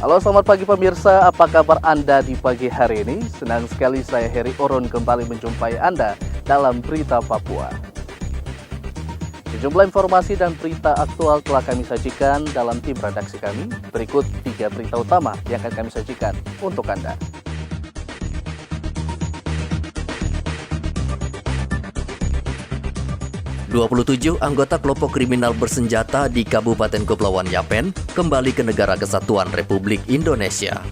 Halo, selamat pagi pemirsa, apa kabar Anda di pagi hari ini? Senang sekali saya Heri Orun kembali menjumpai Anda dalam Berita Papua. Sejumlah informasi dan berita aktual telah kami sajikan dalam tim redaksi kami. Berikut 3 berita utama yang akan kami sajikan untuk Anda. "27 anggota kelompok kriminal bersenjata di Kabupaten Kepulauan Yapen kembali ke Negara Kesatuan Republik Indonesia."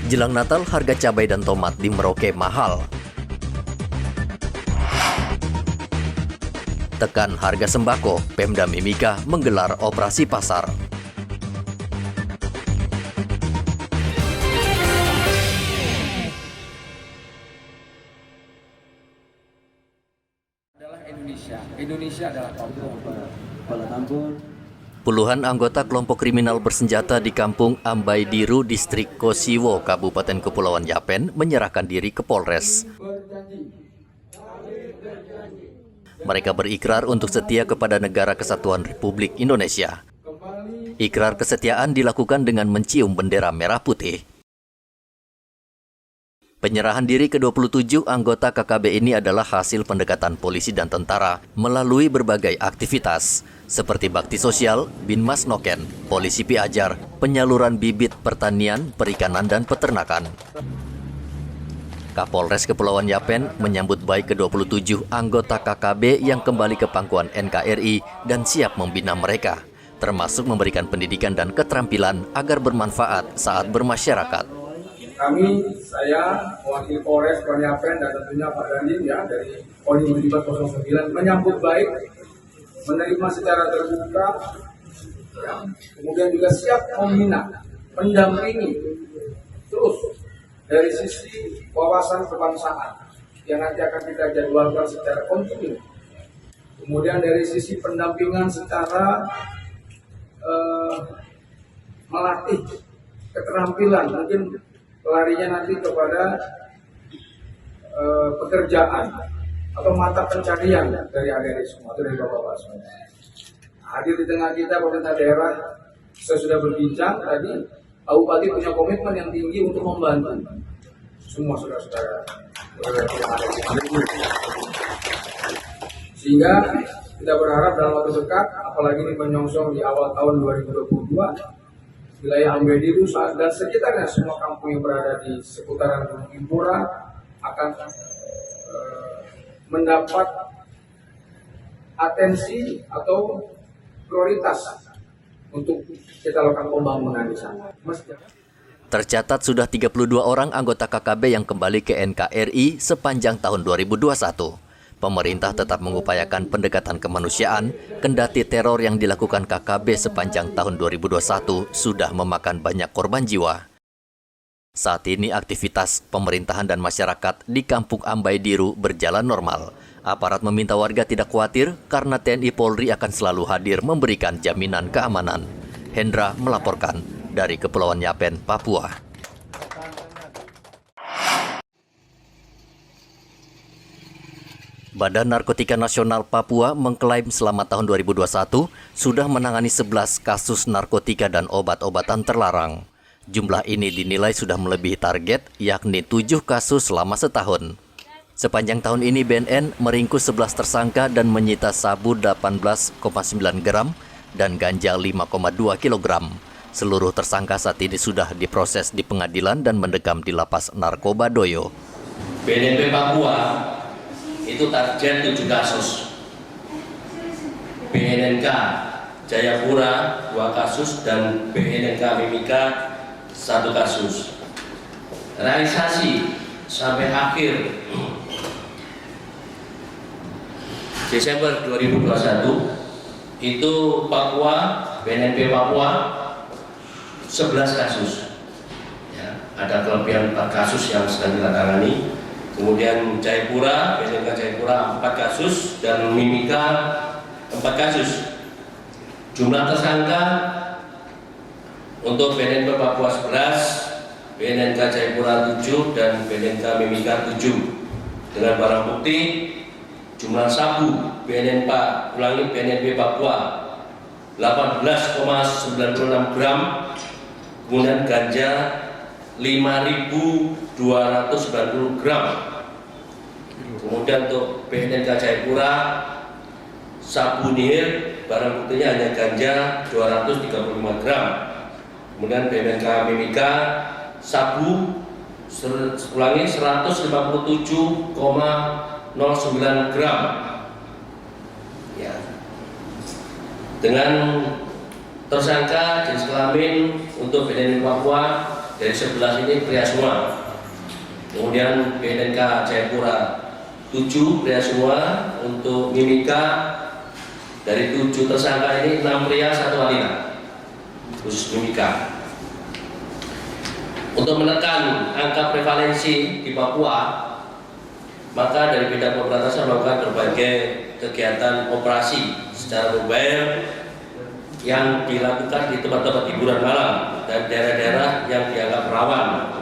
Jelang Natal, harga cabai dan tomat di Merauke mahal. Tekan harga sembako, Pemda Mimika menggelar operasi pasar. Indonesia adalah Papua. Puluhan anggota kelompok kriminal bersenjata di Kampung Ambaidiru, Distrik Kosiwo, Kabupaten Kepulauan Yapen menyerahkan diri ke Polres. Mereka berikrar untuk setia kepada Negara Kesatuan Republik Indonesia. Ikrar kesetiaan dilakukan dengan mencium bendera merah putih. Penyerahan diri ke-27 anggota KKB ini adalah hasil pendekatan polisi dan tentara melalui berbagai aktivitas, seperti bakti sosial, Binmas Noken, polisi Piajar, penyaluran bibit pertanian, perikanan, dan peternakan. Kapolres Kepulauan Yapen menyambut baik ke-27 anggota KKB yang kembali ke pangkuan NKRI dan siap membina mereka, termasuk memberikan pendidikan dan keterampilan agar bermanfaat saat bermasyarakat. Saya, mewakili Polres Kepulauan Yapen dan tentunya Pak Dandim dari Kodim 7409 menyambut baik, menerima secara terbuka, kemudian juga siap membina, mendampingi terus dari sisi wawasan kebangsaan yang nanti akan kita jadwalkan secara kontinu. Kemudian dari sisi pendampingan secara melatih keterampilan, mungkin larinya nanti kepada pekerjaan atau mata pencarian dari adik-adik semua, atau dari bapak-bapak semua. Hadir di tengah kita pemerintah daerah, saya sudah berbincang tadi, Pak Bupati punya komitmen yang tinggi untuk membantu semua saudara-saudara yang ada di sini. Sehingga kita berharap dalam waktu dekat, apalagi ini menyongsong di awal tahun 2022, wilayah Ambaidiru dan sekitarnya semua kampung yang berada di seputaran Gunung Impura akan mendapat atensi atau prioritas untuk kita lakukan pembangunan di sana. Tercatat sudah 32 orang anggota KKB yang kembali ke NKRI sepanjang tahun 2021. Pemerintah tetap mengupayakan pendekatan kemanusiaan, kendati teror yang dilakukan KKB sepanjang tahun 2021 sudah memakan banyak korban jiwa. Saat ini aktivitas pemerintahan dan masyarakat di Kampung Ambaidiru berjalan normal. Aparat meminta warga tidak khawatir karena TNI Polri akan selalu hadir memberikan jaminan keamanan. Hendra melaporkan dari Kepulauan Yapen, Papua. Badan Narkotika Nasional Papua mengklaim selama tahun 2021 sudah menangani 11 kasus narkotika dan obat-obatan terlarang. Jumlah ini dinilai sudah melebihi target, yakni 7 kasus selama setahun. Sepanjang tahun ini BNN meringkus 11 tersangka dan menyita sabu 18,9 gram dan ganja 5,2 kilogram. Seluruh tersangka saat ini sudah diproses di pengadilan dan mendekam di lapas narkoba Doyo. BNP Papua itu target 7 kasus. BNNK Jayapura 2 kasus dan BNNK Mimika 1 kasus. Realisasi sampai akhir Desember 2021 itu BNNP Papua 11 kasus. Ya, ada kelebihan 4 kasus yang sedang kita tangani. Kemudian Jayapura, BNNK Jayapura 4 kasus dan Mimika 4 kasus. Jumlah tersangka untuk BNNP Papua 11, BNNK Jayapura 7 dan BNNK Mimika 7. Dengan barang bukti jumlah sabu BNNP Papua 18,96 gram, kemudian ganja 5.290 gram. Kemudian untuk BNK Jayapura, sabu nihil, barang buktinya hanya ganja 235 gram. Kemudian BNK Mimika, sabu 157,09 gram. Ya. Dengan tersangka jenis kelamin untuk BNN Papua dari 11 ini pria semua. Kemudian BNK Jayapura 7 pria semua. Untuk Mimika dari 7 tersangka ini 6 pria 1 wanita, khusus Mimika. Untuk menekan angka prevalensi di Papua, maka dari Bidang Pemberantasan melakukan berbagai kegiatan operasi secara mobile yang dilakukan di tempat-tempat hiburan malam dan daerah-daerah yang dianggap rawan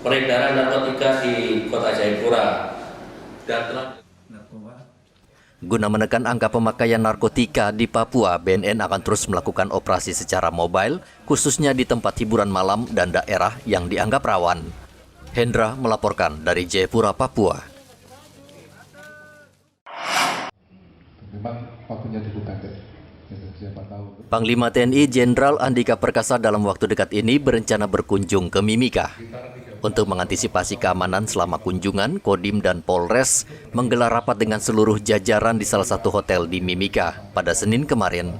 peredaran narkotika di Kota Jayapura. Dan telah Guna menekan angka pemakaian narkotika di Papua, BNN akan terus melakukan operasi secara mobile, khususnya di tempat hiburan malam dan daerah yang dianggap rawan. Hendra melaporkan dari Jayapura, Papua. Memang waktunya dibuka, siapa tahu. Panglima TNI Jenderal Andika Perkasa dalam waktu dekat ini berencana berkunjung ke Mimika. Untuk mengantisipasi keamanan selama kunjungan, Kodim dan Polres menggelar rapat dengan seluruh jajaran di salah satu hotel di Mimika pada Senin kemarin.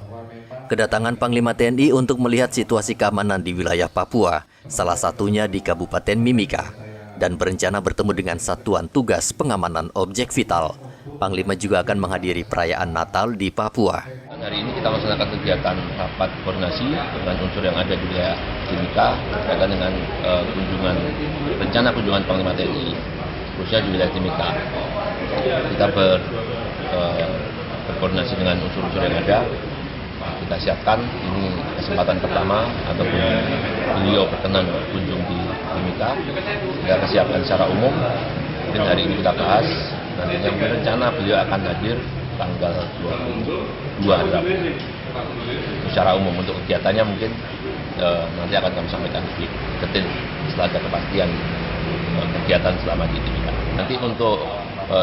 Kedatangan Panglima TNI untuk melihat situasi keamanan di wilayah Papua, salah satunya di Kabupaten Mimika, dan berencana bertemu dengan Satuan Tugas Pengamanan Objek Vital. Panglima juga akan menghadiri perayaan Natal di Papua. Hari ini kita melaksanakan kegiatan rapat koordinasi dengan unsur yang ada di wilayah Timika berkaitan dengan rencana kunjungan Panglima TNI khususnya di wilayah Timika. Kita berkoordinasi dengan unsur-unsur yang ada. Kita siapkan ini kesempatan pertama ataupun beliau berkenan berkunjung di Timika. Kita kesiapkan secara umum. Mungkin hari ini kita bahas. Nantinya berencana beliau akan hadir tanggal 22 Rabu. Secara umum untuk kegiatannya mungkin nanti akan kami sampaikan lebih detail setelah ada kepastian kegiatan selama di Timika. Nanti untuk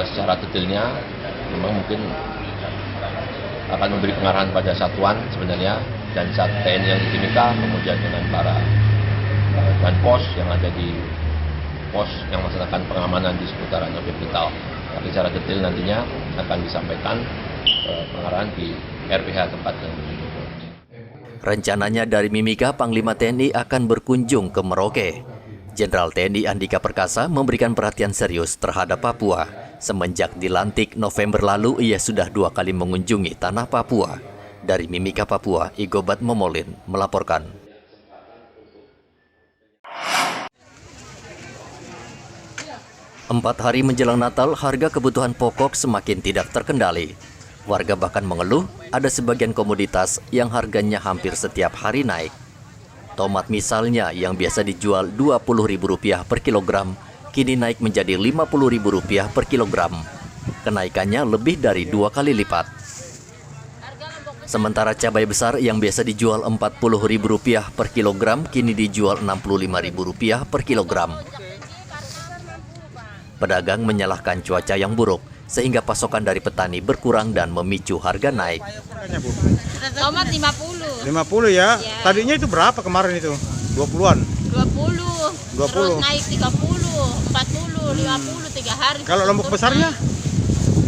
secara detailnya memang mungkin akan memberi pengarahan pada satuan sebenarnya dan TNI yang di Timika, kemudian dengan para dan pos yang ada di pos yang melaksanakan pengamanan di seputaran objek vital. Tapi secara detail nantinya akan disampaikan pengarahan di RPH tempat yang ditunjuk. Rencananya dari Mimika, Panglima TNI akan berkunjung ke Merauke. Jenderal TNI Andika Perkasa memberikan perhatian serius terhadap Papua. Semenjak dilantik November lalu, ia sudah 2 kali mengunjungi tanah Papua. Dari Mimika, Papua, Igobat Momolin melaporkan. Empat hari menjelang Natal, harga kebutuhan pokok semakin tidak terkendali. Warga bahkan mengeluh ada sebagian komoditas yang harganya hampir setiap hari naik. Tomat misalnya yang biasa dijual Rp20.000 per kilogram, kini naik menjadi Rp50.000 per kilogram. Kenaikannya lebih dari 2 kali lipat. Sementara cabai besar yang biasa dijual Rp40.000 per kilogram, kini dijual Rp65.000 per kilogram. Pedagang menyalahkan cuaca yang buruk, sehingga pasokan dari petani berkurang dan memicu harga naik. Tomat 50. 50 ya? Ya. Tadinya itu berapa kemarin itu? 20-an? 20. Terus naik 30, 40, 50, 3 hari. Kalau lombok besarnya?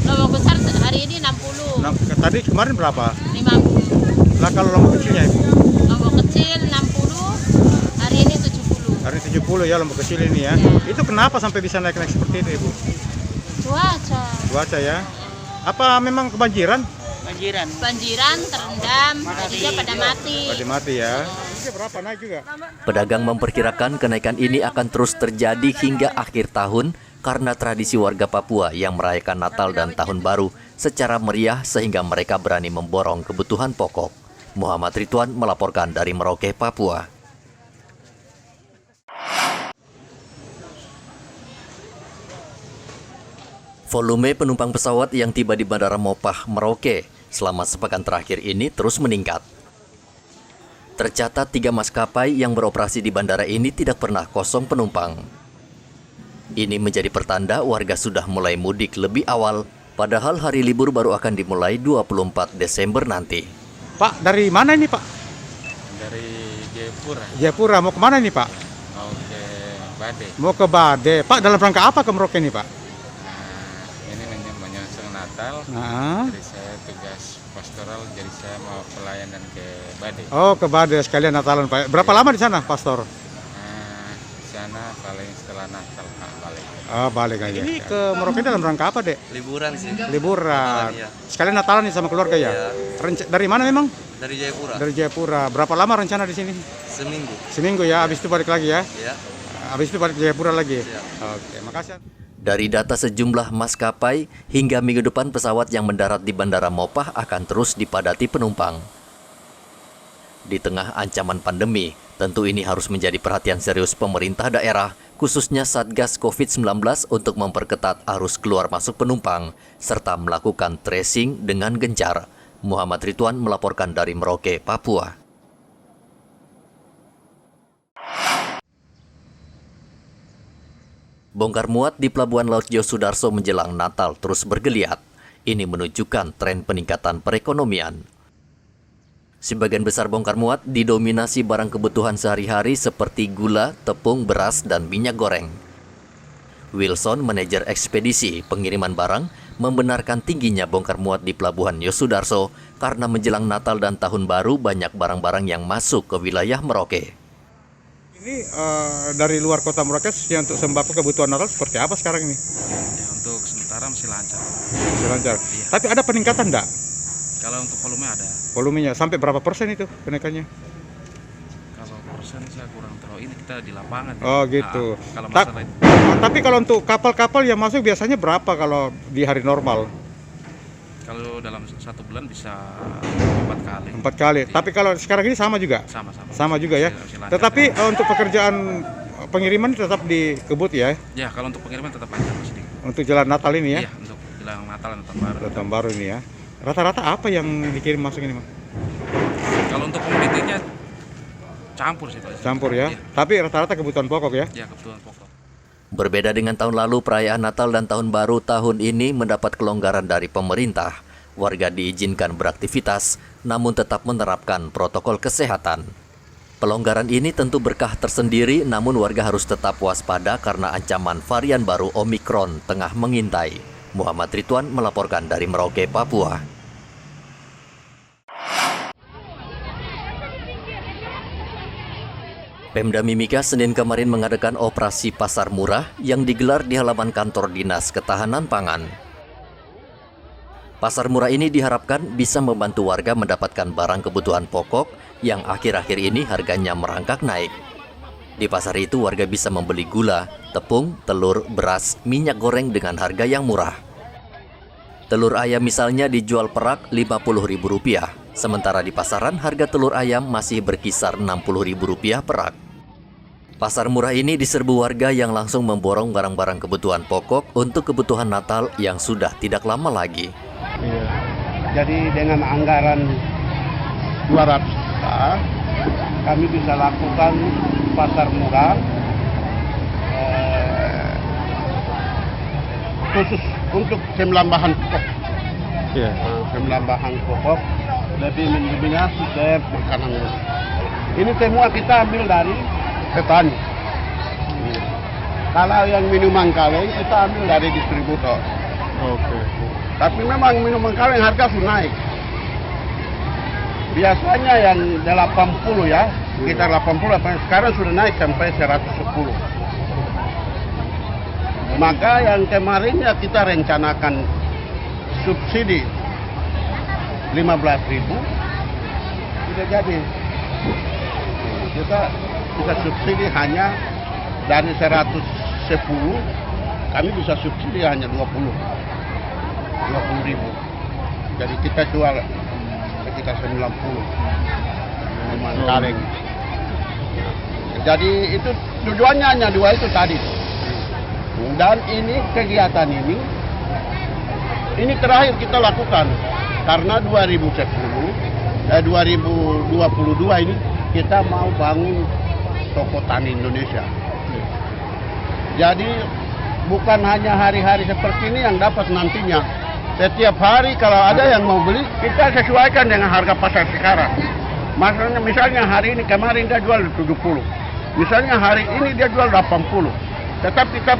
Lombok besar hari ini 60. Nah, tadi kemarin berapa? 50. Lah kalau lombok kecilnya Ibu? Lombok kecil 60, hari ini 70. Hari 70 ya lombok kecil ini ya? Itu kenapa sampai bisa naik-naik seperti itu Ibu? Cuaca. Cuaca ya? Apa memang kebanjiran? Banjiran, terendam, jadinya pada mati. Pada mati ya? Berapa naik juga? Pedagang memperkirakan kenaikan ini akan terus terjadi hingga akhir tahun karena tradisi warga Papua yang merayakan Natal dan Tahun Baru secara meriah sehingga mereka berani memborong kebutuhan pokok. Muhammad Ridwan melaporkan dari Merauke, Papua. Volume penumpang pesawat yang tiba di Bandara Mopah, Merauke selama sepekan terakhir ini terus meningkat. Tercatat 3 maskapai yang beroperasi di bandara ini tidak pernah kosong penumpang. Ini menjadi pertanda warga sudah mulai mudik lebih awal, padahal hari libur baru akan dimulai 24 Desember nanti. Pak, dari mana ini Pak? Dari Jayapura. Jayapura, mau kemana ini Pak? Mau ke Bade. Mau ke Bade. Pak, dalam rangka apa ke Merauke ini Pak? Ini menyongsong Natal. Nah. Jadi saya tugas pastoral, jadi saya mau pelayanan ke Bade. Oh, ke Bade sekalian Natalan Pak. Berapa lama di sana, Pastor? Di sana paling setelah Natal Pak balik. Oh, balik aja. Ini ke Merauke dalam rangka apa, Dek? Liburan sih. Liburan. Iya. Sekalian Natalan nih sama keluarga ya? Iya. Dari mana memang? Dari Jayapura. Dari Jayapura. Berapa lama rencana di sini? Seminggu. Seminggu ya, habis itu balik lagi ya? Ya. Habis itu balik ke Jayapura lagi? Siap. Oke, makasih. Dari data sejumlah maskapai, hingga minggu depan pesawat yang mendarat di Bandara Mopah akan terus dipadati penumpang. Di tengah ancaman pandemi, tentu ini harus menjadi perhatian serius pemerintah daerah, khususnya Satgas COVID-19 untuk memperketat arus keluar masuk penumpang, serta melakukan tracing dengan gencar. Muhammad Ridwan melaporkan dari Merauke, Papua. Bongkar muat di Pelabuhan Laut Yosudarso menjelang Natal terus bergeliat. Ini menunjukkan tren peningkatan perekonomian. Sebagian besar bongkar muat didominasi barang kebutuhan sehari-hari seperti gula, tepung, beras, dan minyak goreng. Wilson, manajer ekspedisi pengiriman barang, membenarkan tingginya bongkar muat di Pelabuhan Yosudarso karena menjelang Natal dan Tahun Baru banyak barang-barang yang masuk ke wilayah Merauke. Ini dari luar kota Merauke untuk sembako kebutuhan Natal seperti apa sekarang ini? Ya, untuk sementara masih lancar. Masih lancar. Iya. Tapi ada peningkatan enggak? Kalau untuk volume ada. Volumenya sampai berapa persen itu kenaikannya? Kalau persen saya kurang tahu. Ini kita di lapangan. Oh gitu. Kalau masalah itu. Tapi kalau untuk kapal-kapal yang masuk biasanya berapa kalau di hari normal? Kalau dalam 1 bulan bisa 4 kali. 4 kali. Iya. Tapi kalau sekarang ini sama juga? Sama-sama. Sama juga ya. Masih lancar. Tetapi untuk pekerjaan pengiriman tetap dikebut ya? Ya, kalau untuk pengiriman tetap lancar Mas. Untuk jalan Natal ini ya? Iya, untuk jelang Natal dan Tahun Baru. Tahun Baru ini ya. Rata-rata apa yang dikirim masuk ini, Mas? Kalau untuk komoditinya campur sih, Pak. Campur ya. Iya. Tapi rata-rata kebutuhan pokok ya? Ya, kebutuhan pokok. Berbeda dengan tahun lalu, perayaan Natal dan Tahun Baru tahun ini mendapat kelonggaran dari pemerintah. Warga diizinkan beraktivitas, namun tetap menerapkan protokol kesehatan. Pelonggaran ini tentu berkah tersendiri, namun warga harus tetap waspada karena ancaman varian baru Omikron tengah mengintai. Muhammad Ridwan melaporkan dari Merauke, Papua. Pemda Mimika Senin kemarin mengadakan operasi pasar murah yang digelar di halaman kantor Dinas Ketahanan Pangan. Pasar murah ini diharapkan bisa membantu warga mendapatkan barang kebutuhan pokok yang akhir-akhir ini harganya merangkak naik. Di pasar itu warga bisa membeli gula, tepung, telur, beras, minyak goreng dengan harga yang murah. Telur ayam misalnya dijual perak Rp50.000, sementara di pasaran harga telur ayam masih berkisar Rp60.000 perak. Pasar murah ini diserbu warga yang langsung memborong barang-barang kebutuhan pokok untuk kebutuhan Natal yang sudah tidak lama lagi. Iya. Jadi dengan anggaran 200 juta, kami bisa lakukan pasar murah khusus untuk jumlah bahan pokok. Iya. Jumlah bahan pokok lebih mendominasi ke makanan. Ini semua kita ambil dari petani. Kalau yang minuman kaleng kita ambil dari distributor. Oke. Tapi memang minuman kaleng harga sudah naik. Biasanya yang 80 ya, sekitar 80, sekarang sudah naik sampai 110. Maka yang kemarinnya kita rencanakan subsidi 15.000, tidak jadi. Kita subsidi hanya dari 110, kami bisa subsidi hanya 20.000. Jadi kita jual sekitar 90 minuman kaleng. Jadi itu tujuannya hanya 2 itu tadi. Dan ini kegiatan ini terakhir kita lakukan karena 2022 ini kita mau bangun toko tani Indonesia. Jadi bukan hanya hari-hari seperti ini yang dapat nantinya. Setiap hari kalau ada yang mau beli, kita sesuaikan dengan harga pasar sekarang. Misalnya hari ini kemarin dia jual 70. Misalnya hari ini dia jual 80. Tetap kita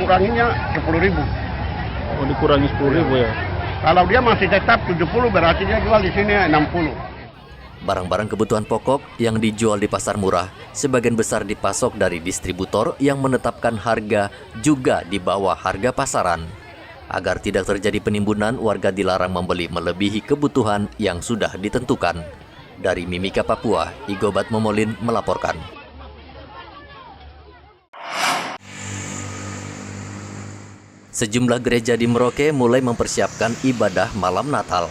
kuranginya 10.000. Oh, dikurangi 10.000 ya. Kalau dia masih tetap 70 berarti dia jual di sini 60. Barang-barang kebutuhan pokok yang dijual di pasar murah sebagian besar dipasok dari distributor yang menetapkan harga juga di bawah harga pasaran. Agar tidak terjadi penimbunan, warga dilarang membeli melebihi kebutuhan yang sudah ditentukan. Dari Mimika, Papua, Igobat Momolin melaporkan. Sejumlah gereja di Merauke mulai mempersiapkan ibadah malam Natal.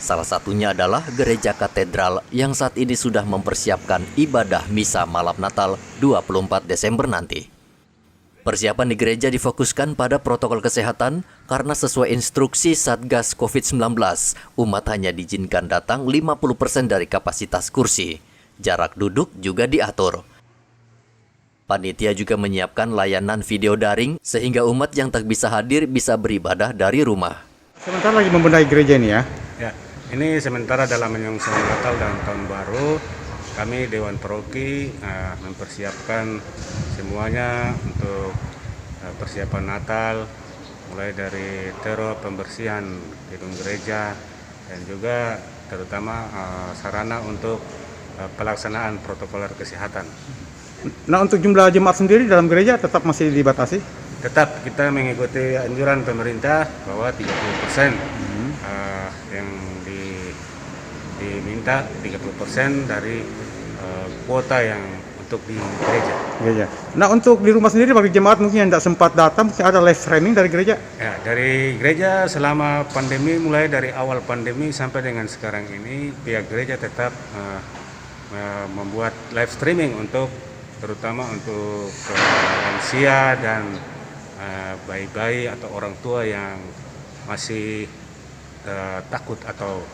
Salah satunya adalah Gereja Katedral yang saat ini sudah mempersiapkan ibadah misa malam Natal 24 Desember nanti. Persiapan di gereja difokuskan pada protokol kesehatan karena sesuai instruksi Satgas COVID-19, umat hanya diizinkan datang 50% dari kapasitas kursi. Jarak duduk juga diatur. Panitia juga menyiapkan layanan video daring sehingga umat yang tak bisa hadir bisa beribadah dari rumah. Sementara lagi membenahi gereja ini ya? Ya, ini sementara dalam menyongsong Natal dan Tahun Baru, kami Dewan Paroki mempersiapkan semuanya untuk persiapan Natal, mulai dari teror, pembersihan gedung gereja, dan juga terutama sarana untuk pelaksanaan protokoler kesehatan. Nah, untuk jumlah jemaat sendiri dalam gereja tetap masih dibatasi? Tetap kita mengikuti anjuran pemerintah bahwa 30% yang diminta 30% dari kuota yang untuk di gereja. Nah, untuk di rumah sendiri bagi jemaat mungkin yang tidak sempat datang, mungkin ada live streaming dari gereja? Ya, dari gereja selama pandemi, mulai dari awal pandemi sampai dengan sekarang ini, pihak gereja tetap membuat live streaming terutama untuk lansia dan bayi-bayi atau orang tua yang masih takut atau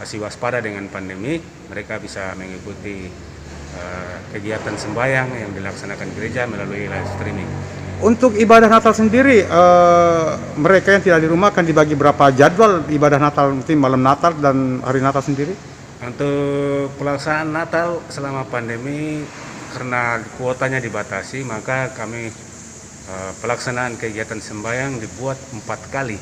masih waspada dengan pandemi. Mereka bisa mengikuti kegiatan sembahyang yang dilaksanakan gereja melalui live streaming. Untuk ibadah Natal sendiri, mereka yang tidak di rumah akan dibagi berapa jadwal ibadah Natal, mungkin malam Natal dan hari Natal sendiri? Untuk pelaksanaan Natal selama pandemi, karena kuotanya dibatasi, maka kami pelaksanaan kegiatan sembahyang dibuat 4 kali.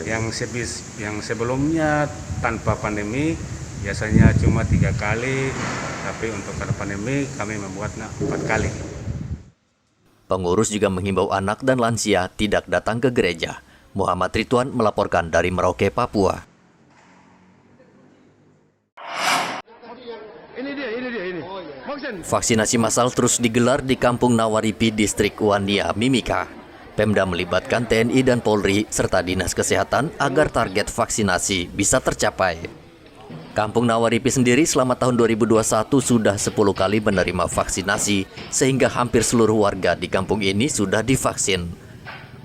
Yang sebelumnya tanpa pandemi biasanya cuma 3 kali, tapi untuk karena pandemi kami membuatnya 4 kali. Pengurus juga menghimbau anak dan lansia tidak datang ke gereja. Muhammad Ridwan melaporkan dari Merauke, Papua. Vaksinasi massal terus digelar di Kampung Nawaripi, Distrik Wania, Mimika. Pemda melibatkan TNI dan Polri serta Dinas Kesehatan agar target vaksinasi bisa tercapai. Kampung Nawaripi sendiri selama tahun 2021 sudah 10 kali menerima vaksinasi sehingga hampir seluruh warga di kampung ini sudah divaksin.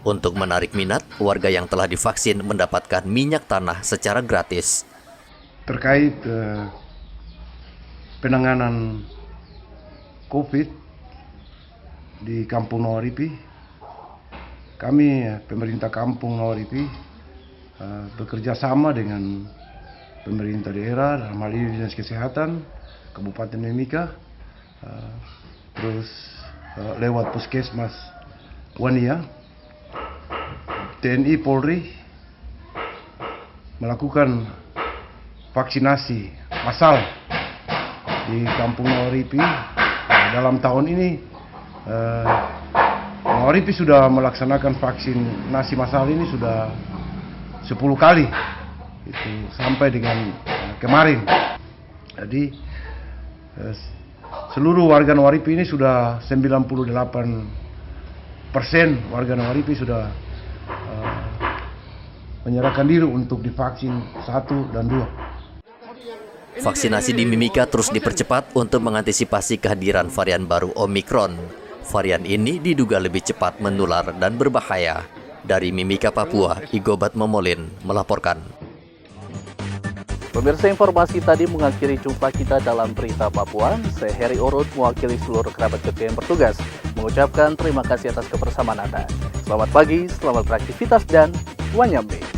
Untuk menarik minat, warga yang telah divaksin mendapatkan minyak tanah secara gratis. Terkait penanganan COVID di Kampung Nawaripi, kami pemerintah Kampung Nawaripi bekerja sama dengan pemerintah daerah, dalam hal ini Dinas Kesehatan Kabupaten Mimika, terus lewat Puskesmas Wania, TNI Polri melakukan vaksinasi massal di Kampung Nawaripi. Dalam tahun ini Nawaripi sudah melaksanakan vaksinasi massal ini sudah 10 kali itu sampai dengan kemarin. Jadi seluruh warga Nawaripi ini sudah 98% warga Nawaripi sudah menyerahkan diri untuk divaksin 1 dan 2. Vaksinasi di Mimika terus dipercepat untuk mengantisipasi kehadiran varian baru Omikron. Varian ini diduga lebih cepat menular dan berbahaya. Dari Mimika, Papua, Igobat Momolin melaporkan. Pemirsa, informasi tadi mengakhiri jumpa kita dalam Berita Papua. Saya Heri Orut mewakili seluruh kerabat kerja yang bertugas mengucapkan terima kasih atas kebersamaan Anda. Selamat pagi, selamat beraktivitas, dan wanyambe.